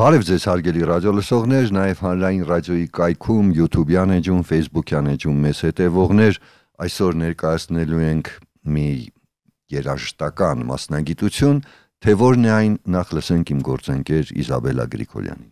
Բարև ձեզ հարգելի ռադիոլսողներ, նաև հանրային ռադիոյի կայքում, YouTube-յան էջում, Facebook-յան էջում մեզ հետևողներ, այսօր ներկայացնելու ենք մի երաժշտական մասնագիտություն, թե որն է այն, նախ լսենք իմ գործընկեր Իզաբելլա Գրիգորյանին։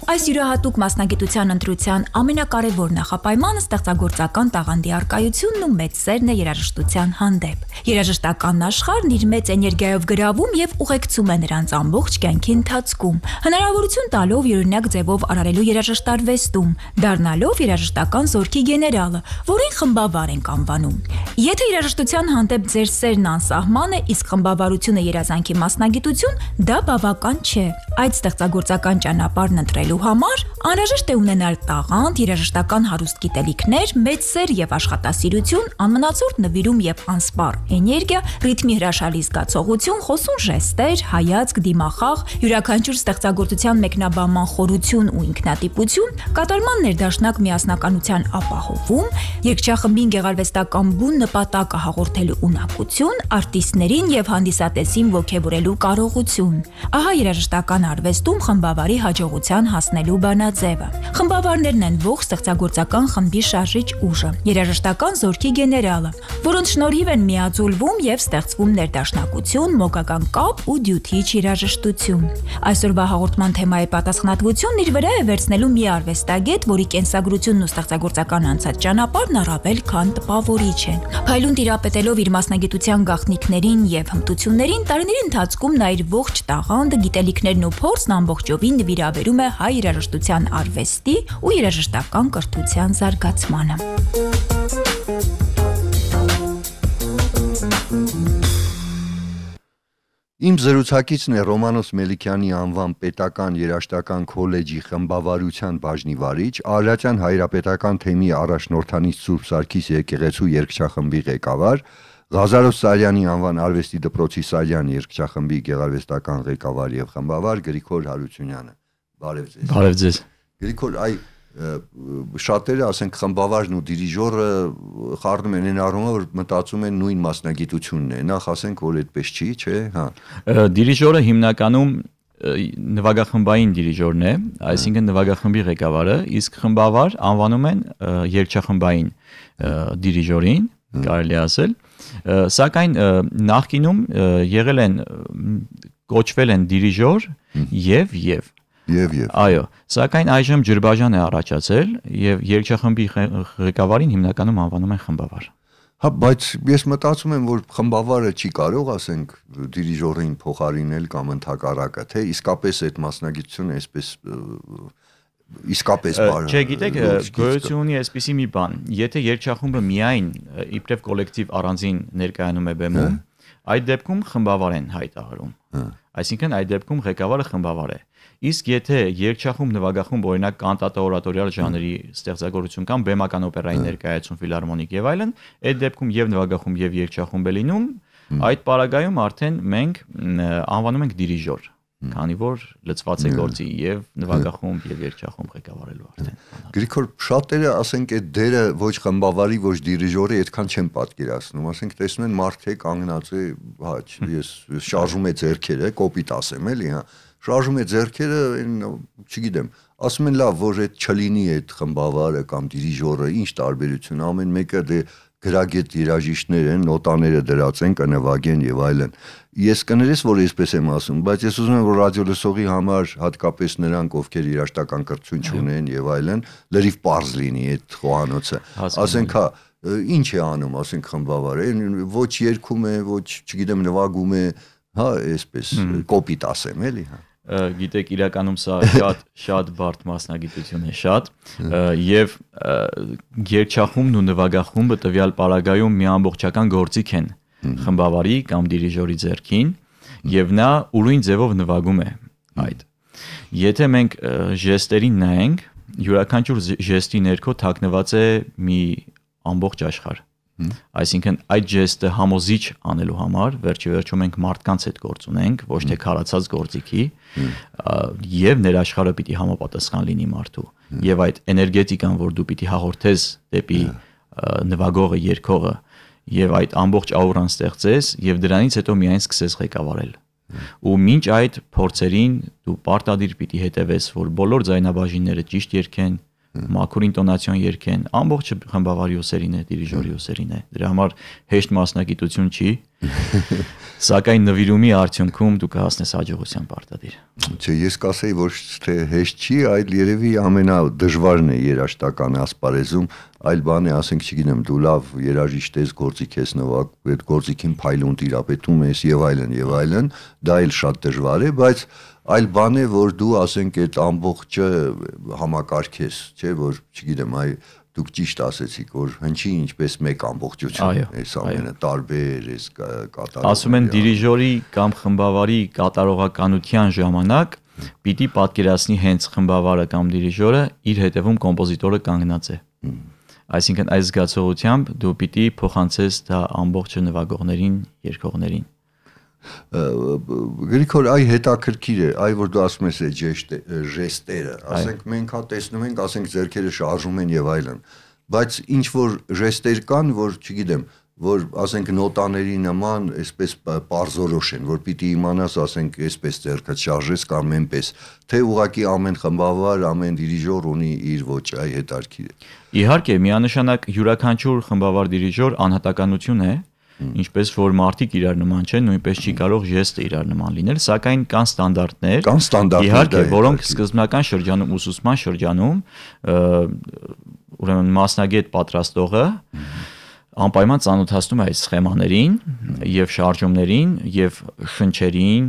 Այս յուրահատուկ մասնագիտության ընտրության ամենակարևոր նախապայմանը ստեղծագործական տաղանդի առկայությունն ու մեծ սերն է երաժշտության հանդեպ։ Երաժշտական աշխարհն իր մեծ էներգիայով գրավում եւ ուղեկցում է նրանց ամբողջ կյանքի ընթացքում, հնարավորություն տալով յուրօրինակ ձևով արարելու երաժշտարվեստում, դառնալով երաժշտական զորքի գեներալը, որին խմբավար ենք անվանում։ Եթե երաժշտության հանդեպ ձեր սերն անսահման է, իսկ խմբավարությունը երազանքի մասնագիտություն, դա բավական չէ։ Այդ ստեղծագործական ճանապարհն ընտրելու համար անհրաժեշտ է ունենալ տաղանդ, երաժշտական հարուստ գիտելիքներ, մեծ սեր եւ աշխատասիրություն, անմնացորդ նվիրում եւ անսպառ էներգիա, ռիթմի հրաշալի զգացողություն, խոսուն ժեստեր, հայացք, դիմախաղ, յուրաքանչյուր ստեղծագործության մեկնաբանման խորություն ու ինքնատիպություն, կատարման ներդաշնակ միասնականության ապահովում, երգչախմբին գեղարվեստական բուն նպատակը հաղորդելու ունակություն, արտիստներին եւ հանդիսատեսին ոգևորելու կարողություն։ Ահա երաժշտական արվեստում խմբավարի հաջողության հասնելու բանաձևը։ Խմբավարներն են ողջ ստեղծագործական խմբի շարժիչ ուժը, երաժշտական զորքի գեներալը, որոնց շնորհիվ են միաձուլվում եւ ստեղծվում ներդաշնակություն, մոգական կապ ու դյութիչ երաժշտություն։ Այսօրվա հաղորդման թեմայի պատասխանատվությունն իր վրա է վերցնելու մի արվեստագետ, որի կենսագրությունն ու ստեղծագործական անցած ճանապարհն առավել քան տպավորիչ են։ Փայլուն տիրապետելով իր մասնագիտության գաղտնիքներին եւ հմտություններին, տարիների ընթացքում նա իր ողջ տաղանդը, գիտելիքներն ու փորձն ամբողջովին նվիրաբերում է հայ երաժշտության արվեստի ու երաժշտական կրթության զարգացմանը։ Իմ զրուցակիցն է Ռոմանոս Մելիքյանի անվան պետական երաժշտական քոլեջի խմբավարության բաժնի վարիչ, Արարատյան հայրապետական թեմի առաջնորդանից Սուրբ Սարգիս եկեղեցու երգչախմբի ղեկավար, Ղազարոս Սարյանի անվան արվեստի դպրոցի Սարյան երգչախմբի գեղարվեստական ղեկավար եւ խմբավար Գրիգոր Հարությունյանը։ Բարև ձեզ։ Բարև ձեզ։ Գրիգոր, շատերը, ասենք, խմբավարն ու դիրիժորը խառնում են այն առումով, որ մտածում են նույն մասնագիտությունն է։ Նախ ասենք, որ այդպես չի, չէ՞, հա։ Դիրիժորը հիմնականում նվագախմբային դիրիժորն է, այսինքն նվագախմբի ղեկավարը, իսկ խմբավար անվանում են երգչախմբային դիրիժորին, կարելի ասել, սակայն նախկինում եղել են կոչվել են դիրիժոր եւ Այո, սակայն այժմ ջրբաժան է առաջացել եւ երգչախմբի ղեկավարին հիմնականում անվանում են խմբավար։ Հա, բայց ես մտածում եմ, որ խմբավարը չի կարող, ասենք, դիրիժորին փոխարինել կամ ընդհակառակը, թե իսկապես այդ մասնագիտությունը այսպես իսկապես բառը։ Չէ, գիտեք, գոյություն ունի այսպիսի մի բան, եթե երգչախումբը միայն իբրև կոլեկտիվ առանձին ներկայանում է բեմում, այդ դեպքում խմբավար են հայտարարում։ Այսինքն այդ դեպքում ղեկավարը խմբավար է։ Իսկ եթե երգչախումբ, նվագախումբ, օրինակ կանտատա օրատորիալ ժանրի ստեղծագործություն կամ բեմական օպերայի ներկայացում, ֆիլհարմոնիկ եւ այլն, այդ դեպքում եւ նվագախումբ եւ երգչախումբ է լինում, այդ պարագայում արդեն մենք անվանում ենք դիրիժոր, քանի որ լծված է գործի եւ նվագախումբ եւ երգչախումբ ղեկավարելու արդեն։ Գրիգոր, շատերը, ասենք, այդ դերը ոչ խմբավարի, ոչ դիրիժորի այդքան չեն պատկերացնում, ասենք, տեսնում են մարդ է կանգնած է, հա, ես շարժում է ձեռքերը, կոպիտ ասեմ, էլի, հա, շարժում է ձեռքերը, չգիտեմ, ասում են լավ, որ այդ չլինի այդ խմբավարը կամ դիրիժորը, ինչ տարբերություն, ամեն մեկը դե գրագետ երաժիշտներ են, նոտաները դրած են, կնվագեն եւ այլն։ Ես կներես, որ այսպես եմ ասում, բայց ես ուզում եմ, որ ռադիոլսողի համար, հատկապես նրանք, ովքեր երաժշտական կրթություն չունեն եւ այլն, լրիվ պարզ լինի այդ խոհանոցը։ Ասենք, հա, ինչ է անում, ասենք, խմբավարը, ոչ երգում է, ոչ, չգիտեմ, նվագում է, հա, այսպես կոպիտ ասեմ, էլի, հա։ Գիտեք, իրականում սա շատ բարդ մասնագիտություն է, շատ, եւ երգչախումբն ու նվագախումբը տվյալ պարագայում մի ամբողջական գործիք են խմբավարի կամ դիրիժորի ձեռքին, եւ նա ուրույն ձևով նվագում է այդ։ Եթե մենք ժեստերին նայենք, յուրաքանչյուր ժեստի ներքո թաքնված է մի ամբողջ աշխարհ։ Այսինքն այդ ժեստը համոզիչ անելու համար վերջիվերջում մենք մարդկանց հետ գործ ունենք, ոչ թե քարացած գործիքի, եւ ներաշխարհը պիտի համապատասխան լինի մարդու։ Եվ այդ էներգետիկան, որ դու պիտի հաղորդես դեպի նվագողը, երգողը, եւ այդ ամբողջ աուրան ստեղծես եւ դրանից հետո միայն սկսես ղեկավարել։ Ու մինչ այդ փորձերին դու պարտադիր պիտի հետևես, որ բոլոր ձայնաբաժինները ճիշտ երգեն, մաքուր ինտոնացիոն երգեն, ամբողջ խմբավարի ուսերին է, դիրիժորի ուսերին է։ Դրա համար հեշտ մասնագիտություն չի, սակայն նվիրումի արդյունքում դու կհասնես հաջողության պարտադիր։ Չէ, ես կասեի, ոչ թե հեշտ չի, այլ երևի ամենադժվարն է երաժշտական ասպարեզում, այլ բան է, ասենք, չգիտեմ, դու լավ երաժիշտ ես, գործիք ես նվագ, այդ գործիքին փայլուն տիրապետում ես եւ այլն, դա էլ շատ դժվար է, բայց այլ բան է, որ դու ասենք այդ ամբողջը համակարգես, չէ, որ չգիտեմ, դուք ճիշտ ասեցիք, որ հնչի ինչպես մեկ ամբողջություն, այս ամենը տարբեր, այս կատարողը։ Ասում են դիրիժորի կամ խմբավարի կատարողականության ժամանակ պիտի պատկերացնի հենց խմբավարը կամ դիրիժորը իր հետևում կոմպոզիտորը կանգնած է։ Այսինքն այս զգացողությամբ դու պիտի փոխանցես դա ամբողջ նվագողներին, երգողներին։ Գրիգոր, այ հետաքրքիր է, այ որ դու ասում ես այդ ժեստերը, ասենք մենք հա տեսնում ենք, ասենք ձեռքերը շարժում են եւ այլն, բայց ինչ որ ժեստեր կան, որ չգիտեմ, որ ասենք նոտաների նման այսպես պարզորոշ են, որ պիտի իմանաս, ասենք, այսպես ձեռքդ շարժես կամ այնպես, թե ուղղակի ամեն խմբավար, ամեն դիրիժոր ունի իր ոճը, այ հետաքրքիր է։ Իհարկե, միանշանակ յուրաքանչյուր խմբավար դիրիժոր անհատականություն է, ինչպես որ մարդիկ իրար նման չեն, նույնպես չի կարող ժեստը իրար նման լինել, սակայն կան ստանդարտներ, իհարկե, որոնք սկզբնական շրջանում, ուսուցման շրջանում, ուրեմն մասնագետ պատրաստողը անպայման ծանոթացնում է այս սխեմաներին եւ շարժումներին եւ շնչերին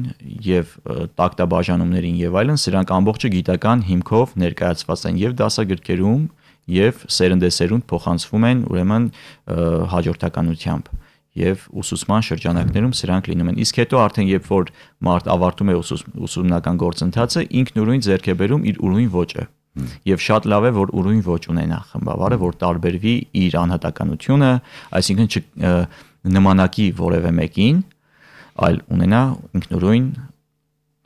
եւ տակտաբաժանումներին եւ այլն, սրանք ամբողջը գիտական հիմքով ներկայացված են եւ դասագրքերում եւ սերնդեսերունդ փոխանցվում են ուրեմն հաջորդականությամբ եւ ուսուցման շրջանակներում սրանք լինում են։ Իսկ հետո արդեն երբ որ մարդ ավարտում է ուսումնական գործընթացը, ինքնուրույն ձեռք է բերում իր ուրույն ոճը։ Եվ շատ լավ է, որ ուրույն ոճ ունենա խմբավարը, որ տարբերվի իր անհատականությունը, այսինքն նմանակի որևէ մեկին, այլ ունենա ինքնուրույն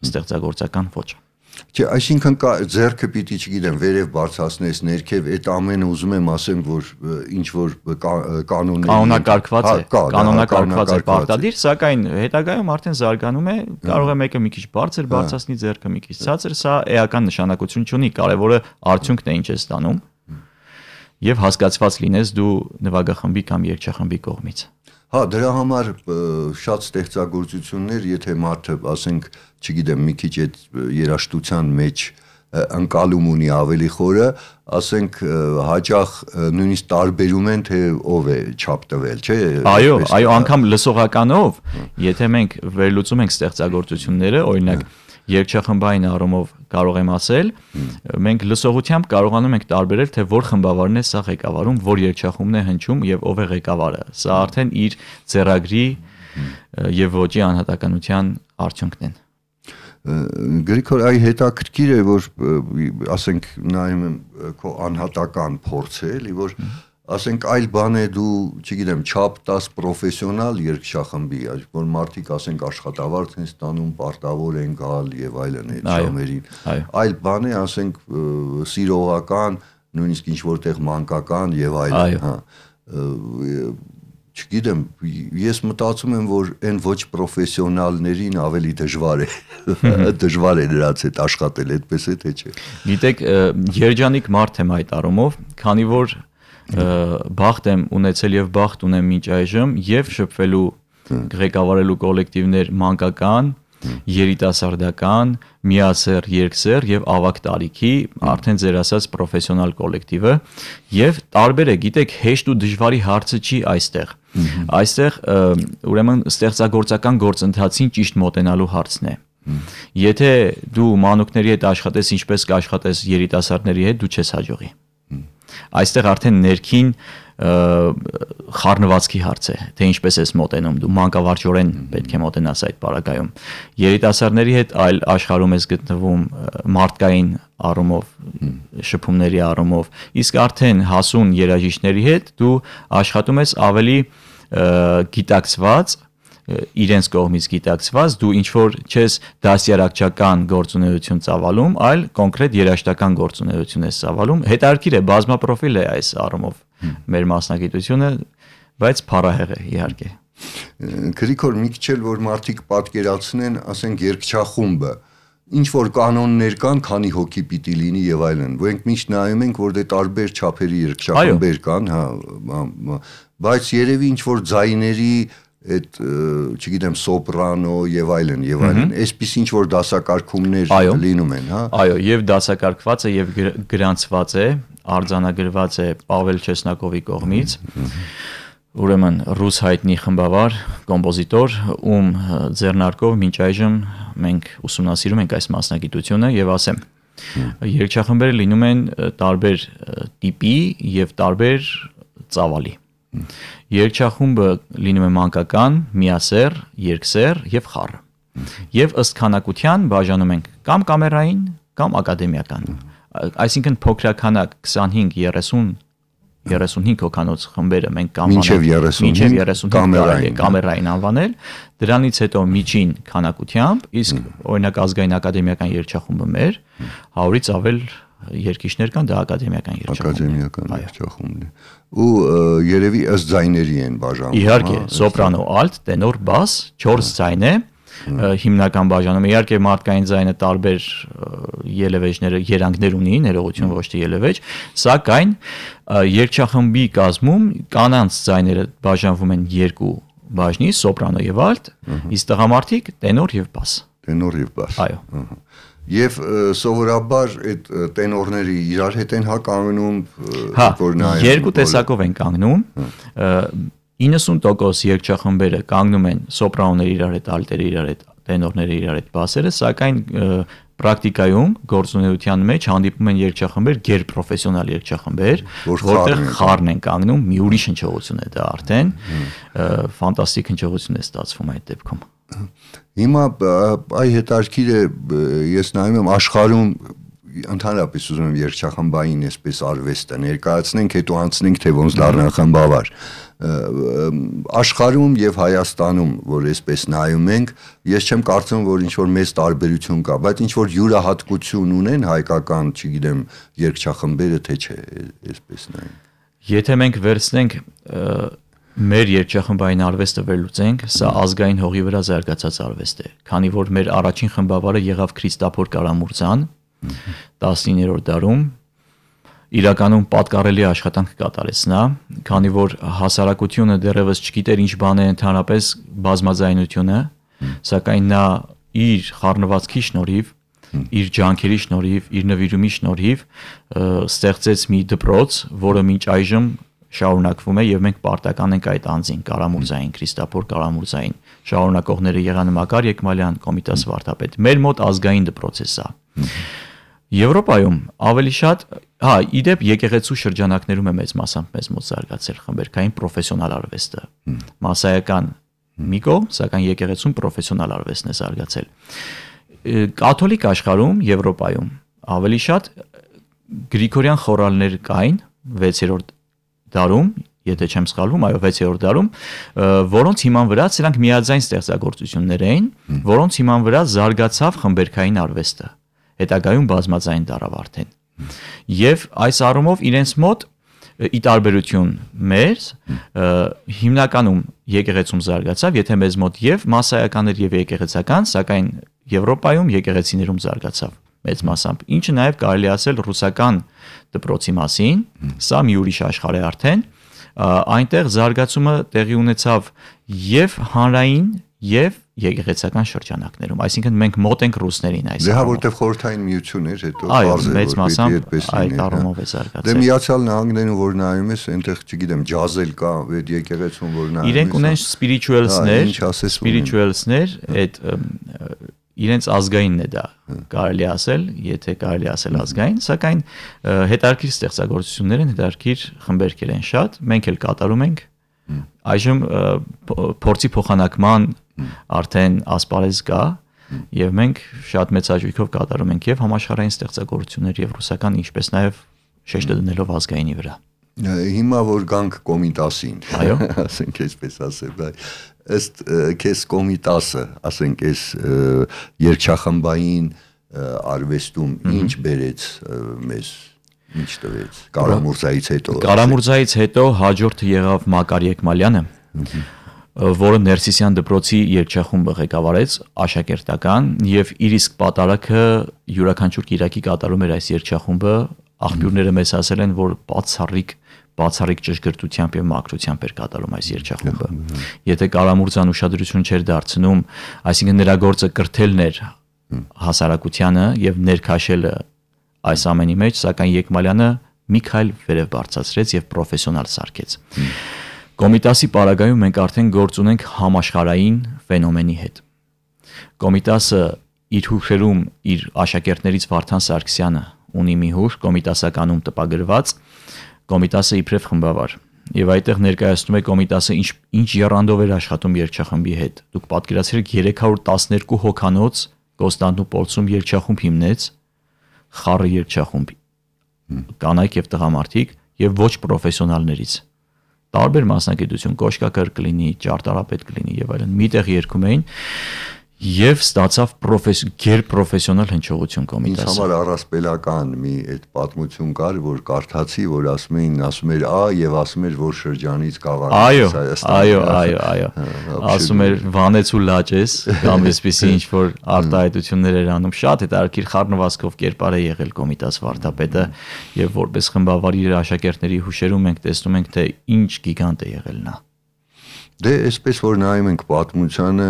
ստեղծագործական ոճ։ Չէ, այսինքն ձեռքը պիտի, չգիտեմ, վերև բարձրացնես, ներքև, այդ ամենը ուզում եմ ասեմ, որ ինչ որ կանոնակարգված է պարտադիր, սակայն հետագայում արդեն զարգանում է, կարող է մեկը մի քիչ բարձր բարձրացնի ձեռքը, մի քիչ ցածր, սա էական նշանակություն չունի, կարևորը արդյունքն է ինչ է ստանում եւ հասկացված լինես դու նվագախմբի կամ երգչախմբի կողմից։ Հա, դրա համար շատ ստեղծագործություններ, եթե մարդը, ասենք, չգիտեմ, մի քիչ այդ երաժշտության մեջ ընկալում ունի ավելի խորը, ասենք, հաճախ նույնիսկ տարբերում են, թե ով է չափ տվել, չէ՞։ Այո, անգամ լսողականով, եթե մենք վերլուծում ենք ստեղծագործությունները, օրինակ երգչախմբային առումով կարող եմ ասել, մենք լսողությամբ կարողանում ենք տարբերել, թե որ խմբավարն է սա ղեկավարում, որ երգչախումբն է հնչում եւ ով է ղեկավարը։ Սա արդեն իր ձեռագրի եւ ոճի անհատականության արդյունքն են։ Գրիգոր, այ հետաքրքիր է, որ ասենք նայում եմ քո անհատական փորձը, էլի, որ ասենք այլ բան է դու, չգիտեմ, չափ տաս պրոֆեսիոնալ երգչախմբի, որ մարդիկ ասենք աշխատավարձ են ստանում, պարտավոր են գալ եւ այլն այդ ժամերին։ Այլ բան է, ասենք սիրողական, նույնիսկ ինչ որտեղ մանկական եւ այլն, հա։ Չգիտեմ, ես մտածում եմ, որ այն ոչ պրոֆեսիոնալներին ավելի դժվար է նրանց հետ աշխատել, այդպես է թե չէ։ Գիտեք, երջանիկ մարդ եմ այդ առումով, քանի որ բախտ եմ ունեցել եւ բախտ ունեմ մինչ այժմ եւ շփվելու ղեկավարելու կոլեկտիվներ մանկական, երիտասարդական, միասեռ, երկսեռ եւ ավագ տարիքի, արդեն ձեր ասած պրոֆեսիոնալ կոլեկտիվը եւ տարբեր է, գիտեք, հեշտ ու դժվարի հարցը չի այստեղ։ Այստեղ ուրեմն ստեղծագործական գործընթացին ճիշտ մոտենալու հարցն է։ Եթե դու մանուկների հետ աշխատես, ինչպես կաշխատես երիտասարդների հետ, դու չես հաջողի։ Այստեղ արդեն ներքին խառնվածքի հարց է, թե ինչպես ես մոտենում, դու մանկավարժորեն պետք է մոտենաս այդ պարագայում։ Երիտասարդների հետ այլ աշխարհում ես գտնվում մարդկային առումով, շփումների առումով, իսկ արդեն հասուն երաժիշտների հետ դու աշխատում ես ավելի գիտակցված, իրենց կողմից գիտակցված, դու ինչ որ չես դասյարակչական գործունեություն ծավալում, այլ կոնկրետ երաժշտական գործունեություն ես ծավալում։ Հետաքրքիր է, բազմապրոֆիլ է այս առումով մեր մասնագիտությունը, բայց փառահեղ է իհարկե։ Գրիգոր մի քիչ էլ որ մարդիկ պատկերացնեն, ասենք երգչախումբը ինչ որ կանոններ կան, քանի հոգի պիտի լինի եւ այլն։ Որենք միշտ նայում ենք, որ դե տարբեր չափերի երգչախմբեր կան, հա, բայց երևի ինչ որ ձայների այդ, չգիտեմ, սոպրանո եւ այլն, այսպես ինչ որ դասակարգումներ լինում են, հա։ Այո, եւ դասակարգված է եւ գրանցված է, արձանագրված է Պավել Չեսնակովի կողմից։ Ուրեմն ռուս հայտնի խմբավար, կոմպոզիտոր, ում ձեռնարկով մինչ այժմ մենք ուսումնասիրում ենք այս մասնագիտությունը եւ ասեմ, երգչախմբերը լինում են տարբեր տիպի եւ տարբեր ծավալի։ Երգչախումբը լինում է մանկական, միասեռ, երկսեռ եւ խառը։ Եվ ըստ քանակության բաժանում ենք կամ կամերային, կամ ակադեմիական։ Այսինքն փոքրականակ 25-35 հոգանոց խմբերը մենք մինչև 35 կամերային անվանել, դրանից հետո միջին քանակությամբ, իսկ օրինակ ազգային ակադեմիական երգչախումբը մեր 100-ից ավել երկիշներ կան, դա ակադեմիական երգչախումբն է։ Ու երևի ըստ ձայների են բաժանում։ Իհարկե, սոպրանո, ալտ, տենոր, բաս, 4 ձայն է, հիմնական բաժանում։ Իհարկե մարդկային ձայնը տարբեր ելևեջները, երանգներ ունի, ներողություն, ոչ թե ելևեջ, սակայն երգչախմբի կազմում կանանց ձայները բաժանվում են 2 բաժնի, սոպրանո եւ ալտ, իսկ տղամարդիկ տենոր եւ բաս։ Տենոր եւ բաս։ Այո։ Եվ սովորաբար այդ տենորները իրար հետ են կանգնում, որ նայեն։ Երկու տեսակով են կանգնում։ 90% երգչախմբերը կանգնում են սոպրանոները իրար հետ, ալտերը իրար հետ, տենորները իրար հետ, բասերը, սակայն պրակտիկայում գործունեության մեջ հանդիպում են երգչախմբեր, գերպրոֆեսիոնալ երգչախմբեր, որտեղ խառն են կանգնում, մի ուրիշ հնչողություն է դա արդեն, ֆանտաստիկ հնչողություն է ստացվում այդ դեպքում։ Հիմա այ հետաքրքիր է, ես նայում եմ աշխարհում ընդհանրապես ուզում եմ երգչախմբային այսպես արվեստը ներկայացնենք, հետո անցնենք թե ոնց դառնան խմբավար։ Աշխարհում եւ Հայաստանում, որ այսպես նայում ենք, ես չեմ կարծում, որ ինչ որ մեծ տարբերություն կա, բայց ինչ որ յուրահատկություն ունեն հայկական, չգիտեմ, երգչախմբերը թե չէ, այսպես նայենք։ Եթե մենք վերցնենք մեր երգչախմբային արվեստը վերլուծենք, սա ազգային հողի վրա զարգացած արվեստ է, քանի որ մեր առաջին խմբավարը եղավ Քրիստափոր Կարամուրզան 19-րդ դարում, իրականում պատկառելի աշխատանք կատարեց նա, քանի որ հասարակությունը դեռևս չգիտեր ինչ բան է ընդհանրապես բազմաձայնությունը, սակայն նա իր խառնվածքի շնորհիվ, իր ջանքերի շնորհիվ, իր նվիրումի շնորհիվ ստեղծեց մի դպրոց, որը մինչ այժմ շարունակվում է եւ մենք պարտական ենք այդ անձին Կարամուրզային, Քրիստափոր Կարամուրզային, շարունակողները եղան Մակար Եկմալյան, Կոմիտաս վարդապետ։ Մեր մոտ ազգային դպրոց է սա։ Եվրոպայում ավելի շատ, իդեպ եկեղեցու շրջանակներում է մեծ մասամբ մեզ մոտ զարգացել խմբերքային պրոֆեսիոնալ արվեստը։ Մասսայական մի կողմ, սակայն եկեղեցուն պրոֆեսիոնալ արվեստն է զարգացել։ Կաթոլիկ աշխարհում, Եվրոպայում ավելի շատ գրիգորյան խորալներ կային 6-րդ դարում, եթե չեմ սխալվում, այո 6-րդ դարում, որոնց հիման վրա սրանք միաձայն ստեղծագործություններ էին, որոնց հիման վրա զարգացավ խմբերքային արվեստը։ Հետագայում բազմաձայն դարավ արդեն։ Եվ այս առումով իրենց մոտ ի տարբերություն մեր հիմնականում եկեղեցում զարգացավ, եթե մեզ մոտ եւ մասսայականներ եւ եկեղեցական, սակայն Եվրոպայում եկեղեցիներում զարգացավ մեծ մասամբ։ Ինչը նաեւ կարելի ասել ռուսական դպրոցի մասին, սա մի ուրիշ աշխարհ է արդեն, այնտեղ զարգացումը տեղի ունեցավ եւ հանրային եւ եկեղեցական շրջանակներում, այսինքն մենք մոտ ենք ռուսներին այս։ Դե հա որտեղ խորհրդային միություն էր, հետո մեծ մասամբ այդ առումով է զարգացել։ Դե Միացյալ Նահանգներում որ նայում ես, այնտեղ չգիտեմ, ջազել կա, այդ եկեղեցում որ նայում ես։ Իրենք ունեն spirituals-ներ, այդ իրենց ազգայինն է դա, կարելի ասել, եթե կարելի ասել ազգային, սակայն հետարքիր ստեղծագործություններ են, հետարքիր խմբերքեր են շատ, մենք էլ կատարում ենք։ Այժմ փորձի փոխանակման արդեն ասպարեզ կա եւ մենք շատ մեծ հաճույքով կատարում ենք եւ համաշխարհային ստեղծագործություններ եւ ռուսական, ինչպես նաեւ շեշտը դնելով ազգայինի վրա։ Հիմա որ գանք Կոմիտասին, այո, ասենք այսպես ասեմ, ըստ քեզ Կոմիտասը, ասենք այս երգչախմբային արվեստում ինչ բերեց մեզ, ինչ տվեց Կարամուրզայից հետո։ Կարամուրզայից հետո հաջորդը եղավ Մակար Եկմալյանը, որը Ներսիսյան դպրոցի երգչախումբը ղեկավարեց աշակերտական եւ իր իսկ պատարագը յուրաքանչյուր Կիրակի կատարում էր այս երգչախումբը աղբյուրները մեզ ասել են որ բացառիկ ճշգրտությամբ եւ մաքրությամբ էր կատարում այս երգչախումբը եթե Կարամուրզան ուշադրություն չէր դարձնում այսինքն նրա գործը կրթելն էր հասարակությանը եւ ներքաշելը այս ամենի մեջ սակայն Եկմալյանը մի քայլ վերև բարձրացրեց եւ պրոֆեսիոնալ սարքեց Կոմիտասի պարագայում մենք արդեն գործ ունենք համաշխարհային ֆենոմենի հետ։ Կոմիտասը իր հուշերում իր աշակերտներից Վարդան Սարգսյանը ունի մի հուշ կոմիտասականում տպագրված, Կոմիտասը իբրև խմբավար։ Եվ այդտեղ ներկայացնում է Կոմիտասը ինչ եռանդով էր աշխատում երգչախմբի հետ։ Դուք պատկերացրեք 312 հոգանոց Կոստանդնու Պոլսում երգչախումբ հիմնեց, խառը երգչախումբ, կանայք եւ տղամարդիկ եւ ոչ պրոֆեսիոնալներից։ Տարբեր մասնագիտություն, կոշկակր կլինի, ճարտարապետ կլինի եւ այլն, միտեղ երգում էին եւ ստացավ գերպրոֆեսիոնալ հնչողություն Կոմիտասը։ Ինձ համար առասպելական մի այդ պատմություն կար, որ կարդացի, որ ասում էր եւ ասում էր որ շրջանից կավառից Այո, ասում էր վանեց ու լաճես, կամ այսպեսի ինչ որ արտահայտություններ էր անում, շատ հետաքրքիր խառնվածքով կերպար է եղել Կոմիտաս վարդապետը եւ որպես խմբավար իր աշակերտների հուշերում մենք տեսնում ենք թե ինչ գիգանտ է եղել նա։ Դե այսպես որ նայում ենք պատմությանը,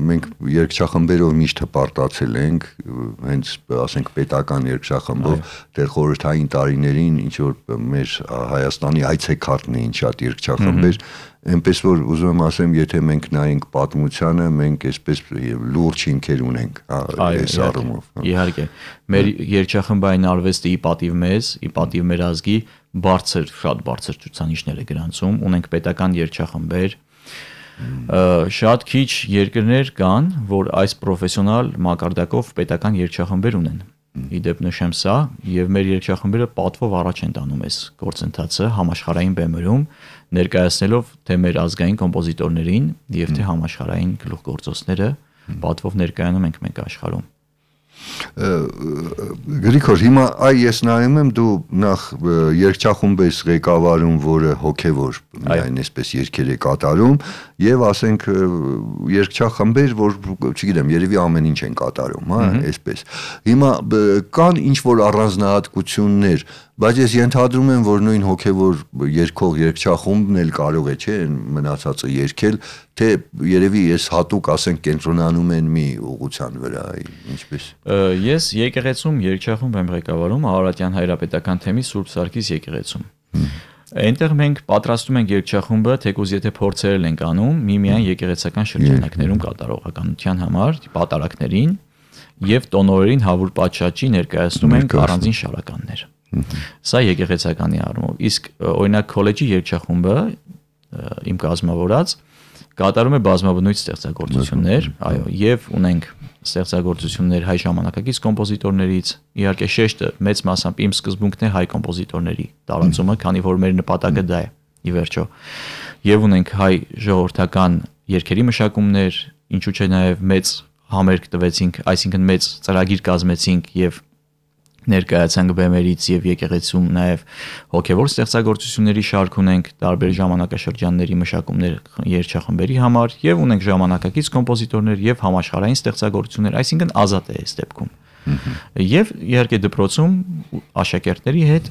մենք երգչախմբերով միշտ հպարտացել ենք, հենց ասենք պետական երգչախմբով, դեռ խորհրդային տարիներին ինչ որ մեր Հայաստանի այցեքարտն էին շատ երգչախմբեր, այնպես որ ուզում եմ ասեմ, եթե մենք նայենք պատմությանը, մենք այսպես լուրջ հիմքեր ունենք այս առումով։ Իհարկե, մեր երգչախմբային արվեստը ի պատիվ մեզ, ի պատիվ մեր ազգի շատ բարձր ցուցանիշներ է գրանցում, ունենք պետական երգչախմբեր Շատ քիչ երկրներ կան, որ այս պրոֆեսիոնալ մակարդակով պետական երգչախմբեր ունեն։ Իդեպ նշեմ սա, եւ մեր երգչախմբերը պատվով առաջ են տանում այս գործընթացը համաշխարհային բեմերում, ներկայացնելով թե մեր ազգային կոմպոզիտորներին եւ թե համաշխարհային գլուխգործոցները պատվով ներկայանում ենք մենք աշխարհում։ Գրիգոր, հիմա ես նայում եմ դու նախ երգչախումբ ես ղեկավարում, որը հոգևոր միայն այսպես երգեր է կատարում եւ ասենք երգչախմբեր, որ չգիտեմ, երևի ամեն ինչ են կատարում, հա, այսպես։ Հիմա կան ինչ որ առանձնահատկություններ, բայց ես ենթադրում եմ, որ նույն հոգևոր երգող երգչախումբն էլ կարող է, չէ, մնացածը երգել, թե երևի ես հատուկ ասենք կենտրոնանում են մի ուղղության վրա, ինչպես։ Ես եկեղեցում երգչախումբ եմ ղեկավարում Արարատյան հայրապետական թեմի Սուրբ Սարգիս եկեղեցում։ Այնտեղ մենք պատրաստում ենք երգչախումբը, թեկուզ եթե փորձեր ենք անում, միմիայն եկեղեցական շրջանակներում կատարողականության համար, պատարակներին եւ տոնորերին հավուր պատշաճի ներկայացնում ենք առանձին շարականներ։ Սա եկեղեցականի առումով, իսկ օրինակ քոլեջի երգչախումբը իմ կազմավորած կատարում է բազմաբնույթ ստեղծագործություններ, այո, եւ ունենք ստեղծագործություններ հայ ժամանակակից կոմպոզիտորներից, իհարկե շեշտը մեծ մասամբ իմ սկզբունքն է հայ կոմպոզիտորների տարածումը, քանի որ մեր նպատակը դա է, ի վերջո։ Եվ ունենք հայ ժողովրդական երգերի մշակումներ, ինչու՞ չէ նաեւ մեծ համերգ տվեցինք, այսինքն մեծ ծրագիր կազմեցինք եւ ներկայացանք բեմերից եւ եկեղեցում նաեւ հոգեվոր ստեղծագործությունների շարք ունենք տարբեր ժամանակաշրջանների մշակումներ երգչախմբերի համար եւ ունենք ժամանակակից կոմպոզիտորներ եւ համաշխարհային ստեղծագործություններ, այսինքն ազատ է այս դեպքում։ Եւ իհարկե դպրոցում աշակերտների հետ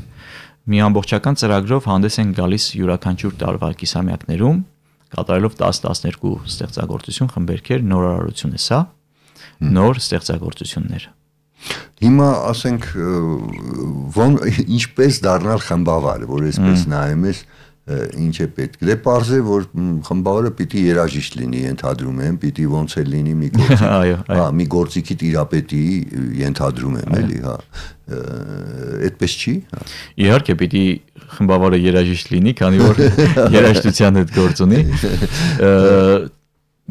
մի ամբողջական ծրագրով հանդես են գալիս յուրաքանչյուր տարվա կիսամյակներում, կատարելով 10-12 ստեղծագործություն խմբերքեր, նորարարություն է սա, նոր ստեղծագործություններ։ Հիմա ասենք ինչպես դառնալ խմբավար, որ այսպես նայում ես ինչ է պետք։ Դե պարզ է, որ խմբավարը պիտի երաժիշտ լինի, ենթադրում եմ, պիտի ոնց է լինի մի գործիք, հա, մի գործիքի տիրապետի ենթադրում եմ, էլի, հա։ Այդպես չի։ Իհարկե պիտի խմբավարը երաժիշտ լինի, քանի որ երաժշտության հետ գործ ունի։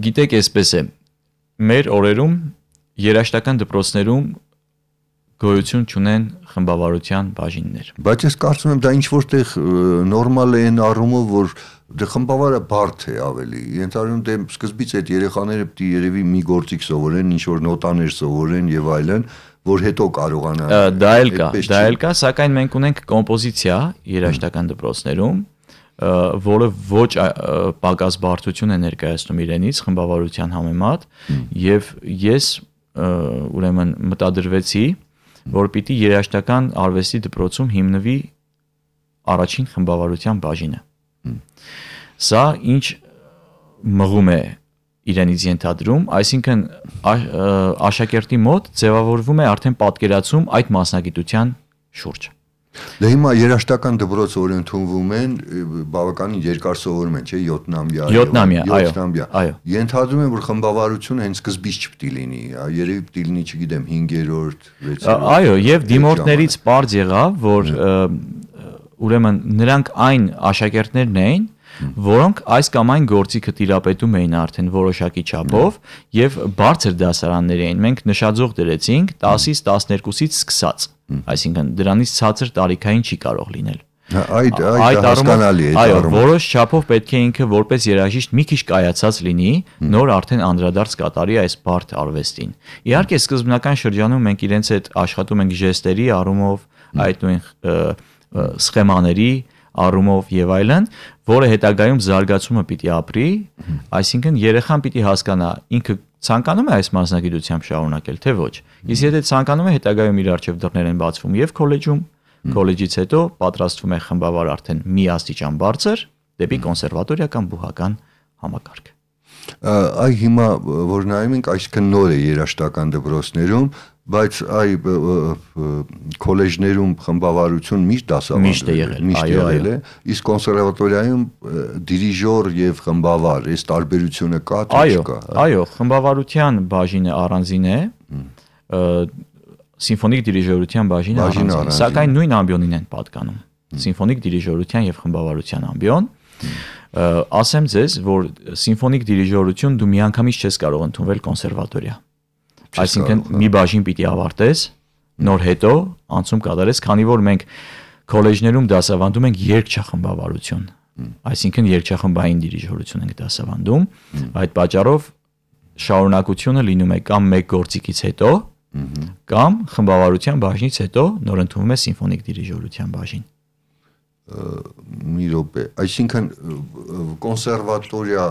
Գիտեք, այսպես է։ Մեր օրերում երաժշտական դպրոցներում գոյություն չունեն խմբավարության բաժիններ։ Բայց ես կարծում եմ դա ինչ որտեղ նորմալ է այն առումով, որ դե խմբավարը բարդ է ավելի։ Ենթադրում դե սկզբից այդ երեխաները պիտի երևի մի գործիք սովորեն, ինչ որ նոտաներ սովորեն եւ այլն, որ հետո կարողանան։ Դա էլ կա, սակայն մենք ունենք կոմպոզիցիա երաժշտական դպրոցներում, որը ոչ պակաս բարդություն է ներկայացնում իրենից խմբավարության համեմատ եւ ես ուրեմն մտադրվեցի որ պիտի երաժշտական արվեստի դպրոցում հիմնվի առաջին խմբավարության բաժինը սա ինչ մղում է իրենից ենթադրում այսինքն աշակերտի մոտ ձևավորվում է արդեն պատկերացում այդ մասնագիտության շուրջ Դե հիմա երաժշտական դպրոց որ ընդունվում են բավականին երկար սովորում են, չէ, 7 ամյա։ Այո։ Ենթադրում եմ որ խմբավարությունը հենց սկզբից չպիտի լինի, երևի պիտի լինի, չգիտեմ, 5-րդ, 6-րդ։ Այո, եւ դիմորդներից པարզ եղավ, որ ուրեմն նրանք այն աշակերտներն էին, որոնք այս կամ այն գործիքը տիրապետում էին արդեն որոշակի չափով եւ բարձր դասարաններ էին։ Մենք նշաձող դրեցինք 10-ից 12-ից սկսած, այսինքն դրանից ցածր տարիքային չի կարող լինել։ Այդ հասկանալի է։ Այո, որոշ չափով պետք է ինքը որպես երաժիշտ մի քիչ կայացած լինի, նոր արդեն անդրադարձ կատարի այս բարդ արվեստին։ Իհարկե սկզբնական շրջանում մենք իրենց հետ աշխատում ենք ժեստերի առումով, այդ նույն սխեմաների առումով եւ այլն, որը հետագայում զարգացումը պիտի ապրի, այսինքն երեխան պիտի հասկանա ինքը ցանկանում է այս մասնագիտությամբ շարունակել, թե ոչ։ Իսկ եթե ցանկանում է հետագայում իր առջև դռներ են բացվում եւ քոլեջում, քոլեջից հետո պատրաստվում է խմբավար արդեն մի աստիճան բարձր դեպի կոնսերվատորիա կամ բուհական համակարգ։ Այ հիմա որ նայում ենք այսքան նոր է երաժշտական դպրոցներում, բայց այ քոլեջներում խմբավարություն միշտ դասավանդել է, իսկ կոնսերվատորիայում դիրիժոր եւ խմբավար, այս տարբերությունը կա թե չկա։ Այո, խմբավարության բաժինը առանձին է, սիմֆոնիկ դիրիժորության բաժինը առանձին, սակայն նույն ամբիոնին են պատկանում։ Սիմֆոնիկ դիրիժորության եւ խմբավարության ամբիոն։ Ասեմ ձեզ, որ սիմֆոնիկ դիրիժորություն դու միանգամից չես կարող ընդունվել կոնսերվատորիա։ Այսինքն մի բաժին պիտի ավարտես, նոր հետո անցում կատարես, քանի որ մենք քոլեջներում դասավանդում ենք երգչախմբավարություն, այսինքն երգչախմբային դիրիժորություն ենք դասավանդում, այդ պատճառով շարունակությունը լինում է կամ մեկ գործիքից հետո, կամ խմբավարության բաժնից հետո նոր ընդունվում է սիմֆոնիկ դիրիժորության բաժին։ Մի րոպե, այսինքն կոնսերվատորիա,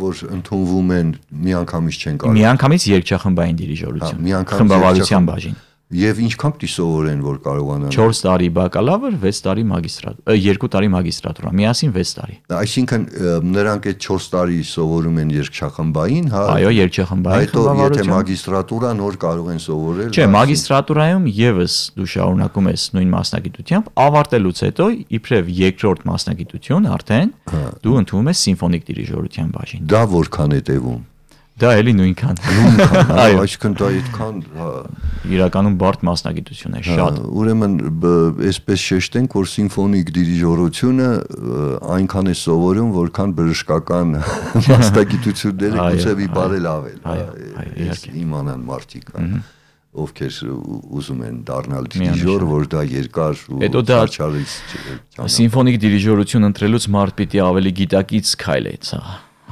որ ընդունվում են միանգամից չեն կարող։ Միանգամից երգչախմբային դիրիժորություն, խմբավարության բաժին։ Եվ ինչքան պիտի սովորեն, որ կարողանան 4 տարի բակալավր, 6 տարի մագիստրատուրա, 2 տարի մագիստրատուրա, միասին 6 տարի։ Այսինքն նրանք այդ 4 տարի սովորում են երգչախմբային, հա։ Այո, երգչախմբային խմբավարություն։ Հետո եթե մագիստրատուրա նոր կարող են սովորել։ Չէ, մագիստրատուրայում եւս դու շարունակում ես նույն մասնագիտությամբ, ավարտելուց հետո իբրև երկրորդ մասնագիտություն արդեն դու ընդունում ես սիմֆոնիկ դիրիժորության բաժին։ Դա որքան է տևում։ Դա էլի նույնքան։ Այո, այսինքն դա այդքան իրականում բարդ մասնագիտություն է, շատ։ Ուրեմն այսպես շեշտենք, որ սիմֆոնիկ դիրիժորությունը այնքան է սովորում, որքան բժշկական մասնագիտությունները գուցե մի բարել ավել, իմանան մարդիկ, ովքեր ուզում են դառնալ դիրիժոր, որ դա երկար ու չարչարից։ Սիմֆոնիկ դիրիժորություն ընտրելուց մարդ պիտի ավելի գիտակից քայլի, սա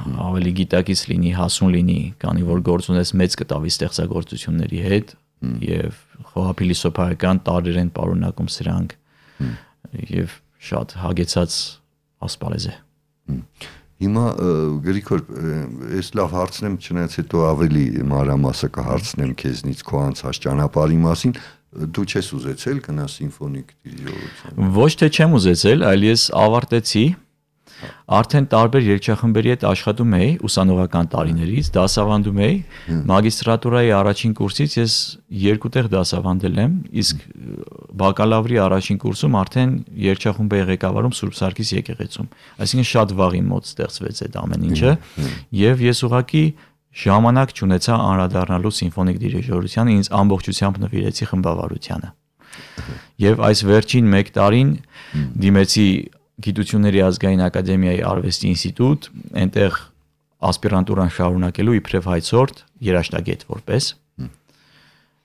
ավելի գիտակից լինի, հասուն լինի, քանի որ գործ ունես մեծ կտավի ստեղծագործությունների հետ եւ խոհափիլիսոփայական տարրեր են պարունակում սրանք եւ շատ հագեցած ասպարեզ է։ Հիմա Գրիգոր, ես լավ հարցնեմ, չնայած հետո ավելի մանրամասը կհարցնեմ քեզնից քո անցած ճանապարհի մասին, դու չես ուզեցել գնալ սիմֆոնիկ դիրիժորության։ Ոչ թե չեմ ուզեցել, այլ ես ավարտեցի Արդեն տարբեր երգչախմբերի հետ աշխատում էի ուսանողական տարիներից, դասավանդում էի, մագիստրատուրայի առաջին կուրսից ես 2 տեղ դասավանդել եմ, իսկ բակալավրի առաջին կուրսում արդեն երգչախումբ էի ղեկավարում Սուրբ Սարգիս եկեղեցում։ Այսինքն շատ վաղ իմ մոտ ստեղծվեց այդ ամեն ինչը, եւ ես ուղղակի ժամանակ չունեցա անդրադառնալու սիմֆոնիկ դիրիժորությանը, ինձ ամբողջությամբ նվիրեցի խմբավարությանը։ Եվ այս վերջին 1 տարին դիմեցի Գիտությունների ազգային ակադեմիայի արվեստի ինստիտուտ, այնտեղ ասպիրանտուրան շարունակելու իբրև հայցորդ երաժշտագետ որպես։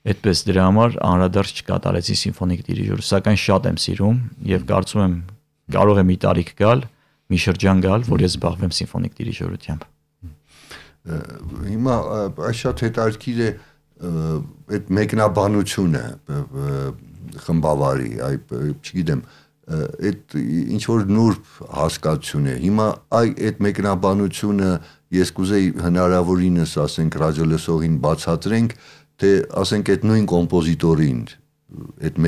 Այդպես դրա համար անդրադարձ չկատարեցի սիմֆոնիկ դիրիժոր, սակայն շատ եմ սիրում եւ կարծում եմ կարող է մի տարիք գալ, մի շրջան գալ, որ ես զբաղվեմ սիմֆոնիկ դիրիժորությամբ։ Հիմա այս շատ հետաքրքիր է այդ մեկնաբանությունը խմբավարի, այ չգիտեմ այդ ինչ որ նուրբ հասկացություն է։ Հիմա այդ մեկնաբանությունը ես կուզեի հնարավորինս ասենք ռադիոլսողին բացատրենք, թե ասենք այդ նույն կոմպոզիտորին այդ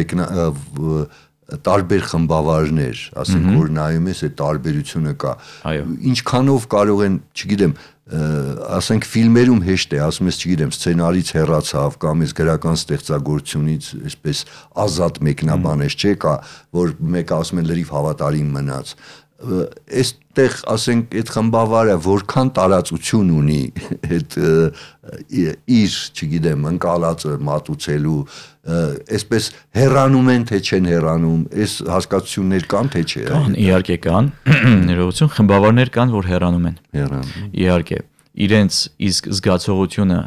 տարբեր խմբավարներ, ասենք որ նայում ես այդ տարբերությունը կա։ Ինչքանով կարող են, չգիտեմ, ասենք ֆիլմերում հեշտ է, ասում ես, չգիտեմ, սցենարից հեռացավ կամ ես գրական ստեղծագործությունից այսպես ազատ մեկնաբանես, չէ՞ կա, որ մեկը ասում են լրիվ հավատարիմ մնաց։ Այստեղ ասենք այդ խմբավարը որքան տարածություն ունի այդ իր, չգիտեմ, ընկալածը մատուցելու, այսպես հեռանում են թե չեն հեռանում, այս հասկացություններ կան թե չէ։ Կան, իհարկե կան, ներողություն, խմբավարներ կան, որ հեռանում են։ Իհարկե, իրենց իսկ զգացողությունը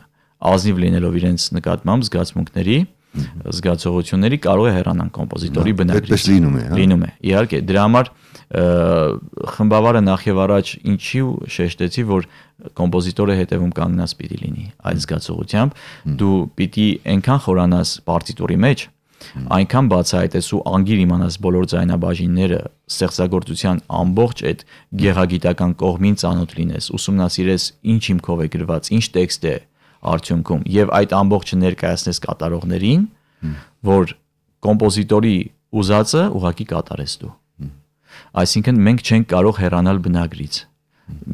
ազնիվ լինելով իրենց նկատմամբ զգացմունքների, զգացողությունների կարող է հեռանան կոմպոզիտորի բնագրից։ Այդպես լինում է, հա։ Լինում է, իհարկե, դրա համար խմբավարը նախ եւ առաջ ինչի շեշտեցի, որ կոմպոզիտորը հետևում կանգնած պիտի լինի այդ զգացողությամբ, դու պիտի այնքան խորանաս պարտիտուրի մեջ, այնքան բացահայտես ու անգիր իմանաս բոլոր ձայնաբաժինները, ստեղծագործության ամբողջ այդ գեղագիտական կողմին ծանոթ լինես, ուսումնասիրես ինչ հիմքով է գրված, ինչ տեքստ է արդյունքում եւ այդ ամբողջը ներկայացնես կատարողներին, որ կոմպոզիտորի ուզածը ուղղակի կատարես դու։ Այսինքն մենք չենք կարող հեռանալ բնագրից։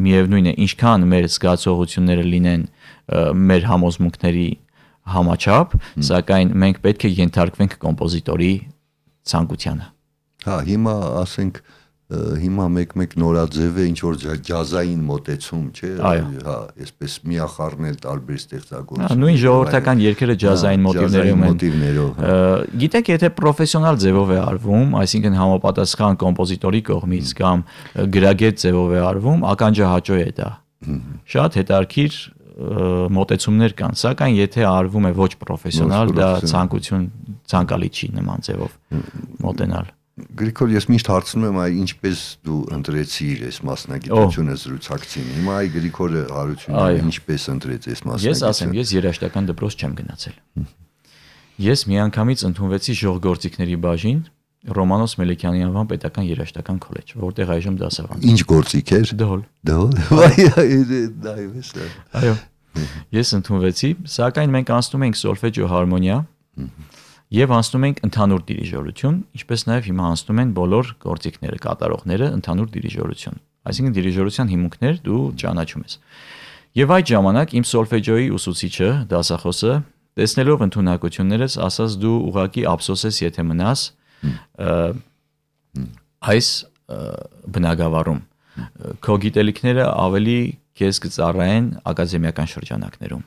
Միևնույն է, ինչքան մեր զգացողությունները լինեն մեր համոզմունքների համաչափ, սակայն մենք պետք է ենթարկվենք կոմպոզիտորի ցանկությանը։ Հա, հիմա ասենք հիմա մեկ նորաձև է ինչ որ ջազային մոտեցում, չէ՞, հա, այսպես միախառնել տարբեր ստեղծագործություններ։ Նույն ժողովրդական երգերը ջազային մոտիվներով են։ Գիտեք, եթե պրոֆեսիոնալ ձևով է արվում, այսինքն համապատասխան կոմպոզիտորի կողմից կամ գրագետ ձևով է արվում, ականջահաճո է դա։ Շատ հետաքրքիր մոտեցումներ կան, սակայն եթե արվում է ոչ պրոֆեսիոնալ, դա ցանկալի չի նման ձևով մոտենալ։ Գրիգոր, ես միշտ հարցնում եմ, այ ինչպես դու ընտրեցիր այս մասնագիտությունը զրուցակցին։ Հիմա այ Գրիգորը Հարությունյանը ինչպես ընտրեց այս մասնագիտությունը։ Ես ասեմ, ես երաժշտական դպրոց չեմ գնացել։ Ես միանգամից ընդունվեցի ժողգործիքների բաժին Ռոմանոս Մելիքյանի անվան պետական երաժշտական քոլեջ, որտեղ այժմ դասավանդում եմ։ Ինչ գործիք էր։ Դհոլ։ Այո։ Ես ընդունվեցի, սակայն մենք անցնում ենք սոլֆեջո հարմոնիա եւ անցնում ենք ընդհանուր դիրիժորություն, ինչպես նաեւ հիմա անցնում են բոլոր գործիքները, կատարողները ընդհանուր դիրիժորություն։ Այսինքն դիրիժորության հիմունքներ դու ճանաչում ես։ Եվ այդ ժամանակ իմ սոլֆեջոյի ուսուցիչը, դասախոսը, տեսնելով ընդունակություններս, ասաց դու ուղակի ափսոսես, եթե մնաս այս բնագավառում։ Քո գիտելիքները ավելի քեզ կծառայեն ակադեմիական շրջանակներում։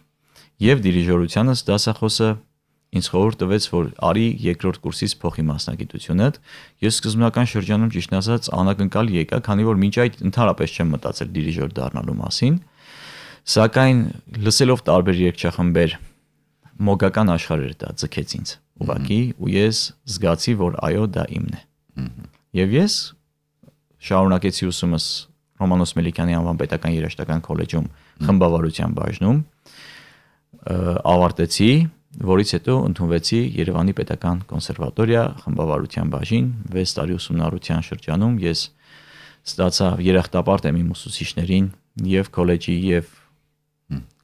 Եվ դիրիժորությանս դասախոսը ինձ խորհուրդ տվեց, որ արի երկրորդ կուրսից փոխի մասնագիտությունդ։ Ես սկզբնական շրջանում ճիշտ ասած անակնկալ եկա, քանի որ մինչ այդ ընդհանրապես չեմ մտածել դիրիժոր դառնալու մասին, սակայն լսելով տարբեր երգչախմբեր մոգական աշխարհեր դա ձգեց ինձ ուղղակի ու ես զգացի, որ այո, դա իմն է։ Եվ ես շարունակեցի ուսումս Ռոմանոս Մելիքյանի անվան պետական երաժշտական քոլեջում խմբավարության բաժնում, ավարտեցի, որից հետո ընդունվեցի Երևանի պետական կոնսերվատորիա խմբավարության բաժին 6 տարի ուսումնառության շրջանում ես ստացա երախտապարտ եմ իմ ուսուցիչներին եւ քոլեջի եւ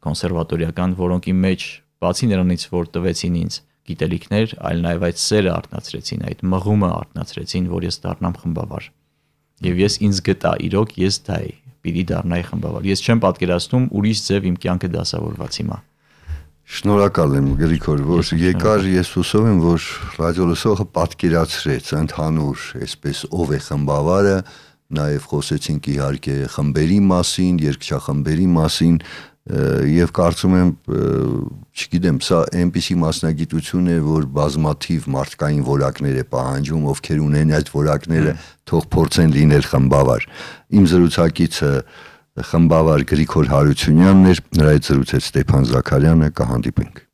կոնսերվատորիական, որոնք իմ մեջ բացի նրանից, որ տվեցին ինձ գիտելիքներ, այլ նաեւ այդ սերը արտնացրեցին, այդ մղումը արտնացրեցին, որ ես դառնամ խմբավար։ Եվ ես ինձ գտա, իրոք ես դա էի, պիտի դառնայի խմբավար։ Ես չեմ պատկերացնում ուրիշ ձև իմ կյանքը դասավորված հիմա։ Շնորհակալ եմ Գրիգոր, որ եկար, ես հուսով եմ, որ ռադիոլսողը պատկերացրեց ընդհանուր, այսպես ով է խմբավարը, նաև խոսեցինք իհարկե խմբերի մասին, երգչախմբերի մասին, եւ կարծում եմ, չգիտեմ, սա այնպիսի մասնագիտություն է, որ բազմաթիվ մարդկային որակներ է պահանջում, ովքեր ունեն այդ որակները, թող փորձեն լինել խմբավար։ Իմ զրուցակիցը խմբավար Գրիգոր Հարությունյանն էր, նրա հետ զրուցեց Ստեփան Զաքարյանը, կհանդիպենք։